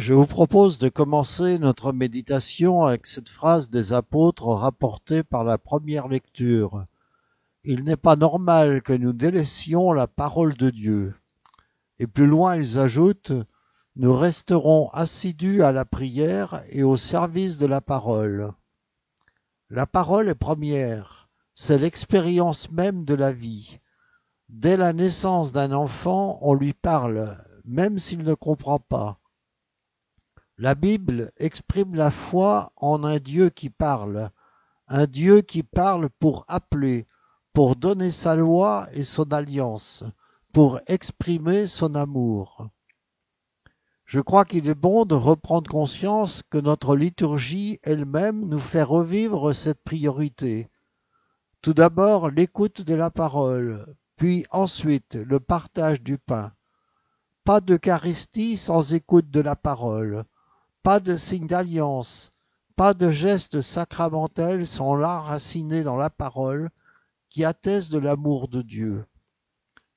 Je vous propose de commencer notre méditation avec cette phrase des apôtres rapportée par la première lecture. Il n'est pas normal que nous délaissions la parole de Dieu. Et plus loin, ils ajoutent, nous resterons assidus à la prière et au service de la parole. La parole est première, c'est l'expérience même de la vie. Dès la naissance d'un enfant, on lui parle, même s'il ne comprend pas. La Bible exprime la foi en un Dieu qui parle pour appeler, pour donner sa loi et son alliance, pour exprimer son amour. Je crois qu'il est bon de reprendre conscience que notre liturgie elle-même nous fait revivre cette priorité. Tout d'abord l'écoute de la parole, puis ensuite le partage du pain. Pas d'Eucharistie sans écoute de la parole. Pas de signe d'alliance, pas de geste sacramentel sans l'enraciner dans la parole qui atteste de l'amour de Dieu.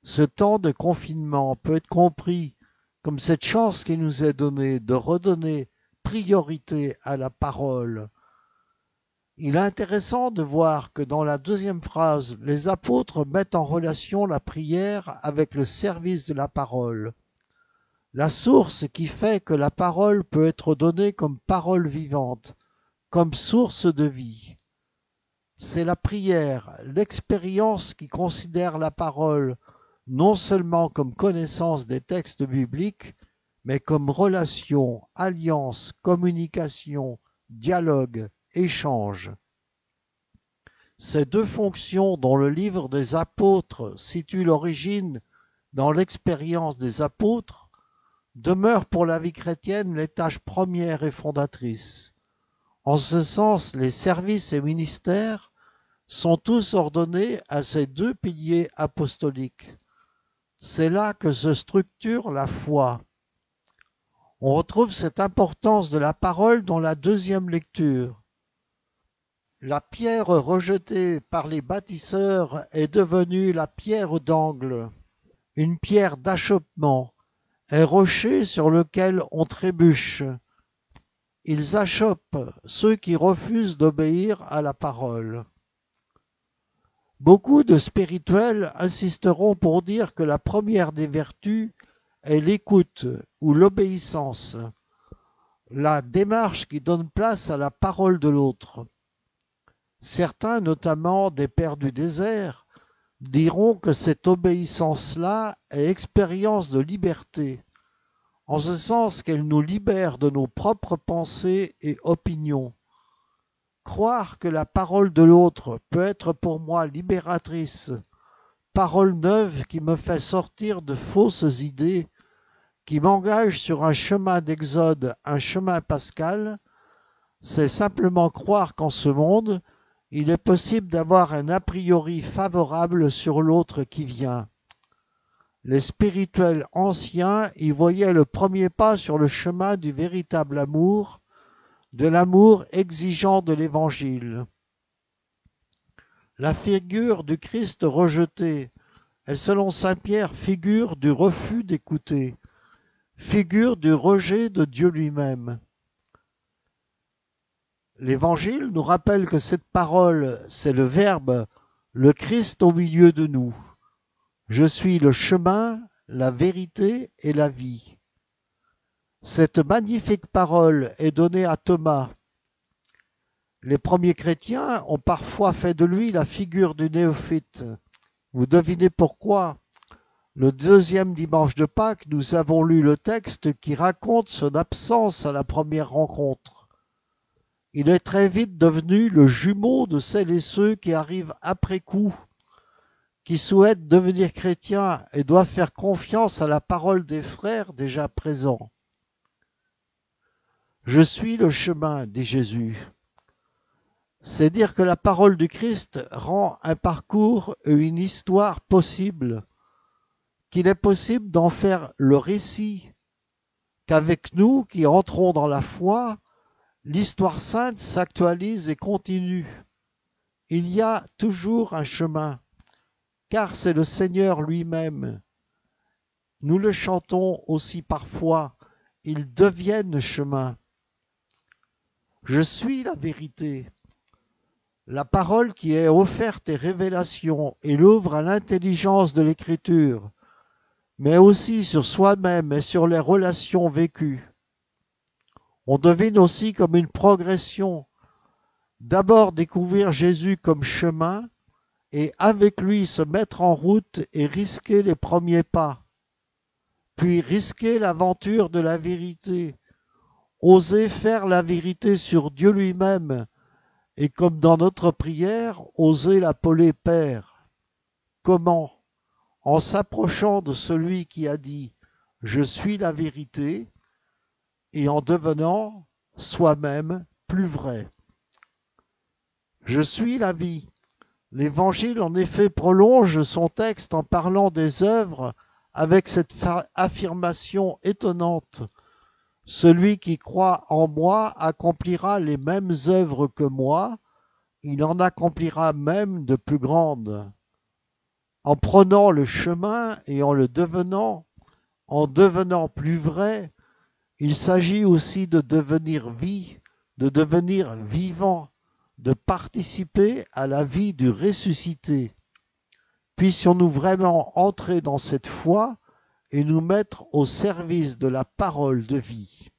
Ce temps de confinement peut être compris comme cette chance qui nous est donnée de redonner priorité à la parole. Il est intéressant de voir que dans la deuxième phrase, les apôtres mettent en relation la prière avec le service de la parole. La source qui fait que la parole peut être donnée comme parole vivante, comme source de vie. C'est la prière, l'expérience qui considère la parole non seulement comme connaissance des textes bibliques, mais comme relation, alliance, communication, dialogue, échange. Ces deux fonctions dont le livre des apôtres situe l'origine dans l'expérience des apôtres demeurent pour la vie chrétienne les tâches premières et fondatrices. En ce sens, les services et ministères sont tous ordonnés à ces deux piliers apostoliques. C'est là que se structure la foi. On retrouve cette importance de la parole dans la deuxième lecture. La pierre rejetée par les bâtisseurs est devenue la pierre d'angle, une pierre d'achoppement, un rocher sur lequel on trébuche. Ils achoppent ceux qui refusent d'obéir à la parole. Beaucoup de spirituels insisteront pour dire que la première des vertus est l'écoute ou l'obéissance, la démarche qui donne place à la parole de l'autre. Certains, notamment des pères du désert, diront que cette obéissance-là est expérience de liberté, en ce sens qu'elle nous libère de nos propres pensées et opinions. Croire que la parole de l'autre peut être pour moi libératrice, parole neuve qui me fait sortir de fausses idées, qui m'engage sur un chemin d'exode, un chemin pascal, c'est simplement croire qu'en ce monde, il est possible d'avoir un a priori favorable sur l'autre qui vient. Les spirituels anciens y voyaient le premier pas sur le chemin du véritable amour, de l'amour exigeant de l'Évangile. La figure du Christ rejeté est selon saint Pierre figure du refus d'écouter, figure du rejet de Dieu lui-même. L'Évangile nous rappelle que cette parole, c'est le Verbe, le Christ au milieu de nous. Je suis le chemin, la vérité et la vie. Cette magnifique parole est donnée à Thomas. Les premiers chrétiens ont parfois fait de lui la figure du néophyte. Vous devinez pourquoi? Le deuxième dimanche de Pâques, nous avons lu le texte qui raconte son absence à la première rencontre. Il est très vite devenu le jumeau de celles et ceux qui arrivent après coup, qui souhaitent devenir chrétiens et doivent faire confiance à la parole des frères déjà présents. Je suis le chemin, dit Jésus. C'est dire que la parole du Christ rend un parcours et une histoire possible, qu'il est possible d'en faire le récit, qu'avec nous qui entrons dans la foi, l'histoire sainte s'actualise et continue. Il y a toujours un chemin, car c'est le Seigneur lui-même. Nous le chantons aussi parfois. ils deviennent chemin. Je suis la vérité. La parole qui est offerte est révélation et l'ouvre à l'intelligence de l'Écriture, mais aussi sur soi-même et sur les relations vécues. On devine aussi comme une progression. D'abord découvrir Jésus comme chemin et avec lui se mettre en route et risquer les premiers pas. Puis risquer l'aventure de la vérité, oser faire la vérité sur Dieu lui-même et comme dans notre prière, oser l'appeler Père. Comment? En s'approchant de celui qui a dit « Je suis la vérité » et en devenant soi-même plus vrai. Je suis la vie. L'Évangile en effet prolonge son texte en parlant des œuvres avec cette affirmation étonnante. Celui qui croit en moi accomplira les mêmes œuvres que moi, il en accomplira même de plus grandes. En prenant le chemin et en devenant plus vrai, il s'agit aussi de devenir vie, de devenir vivant, de participer à la vie du ressuscité. Puissions-nous vraiment entrer dans cette foi et nous mettre au service de la parole de vie.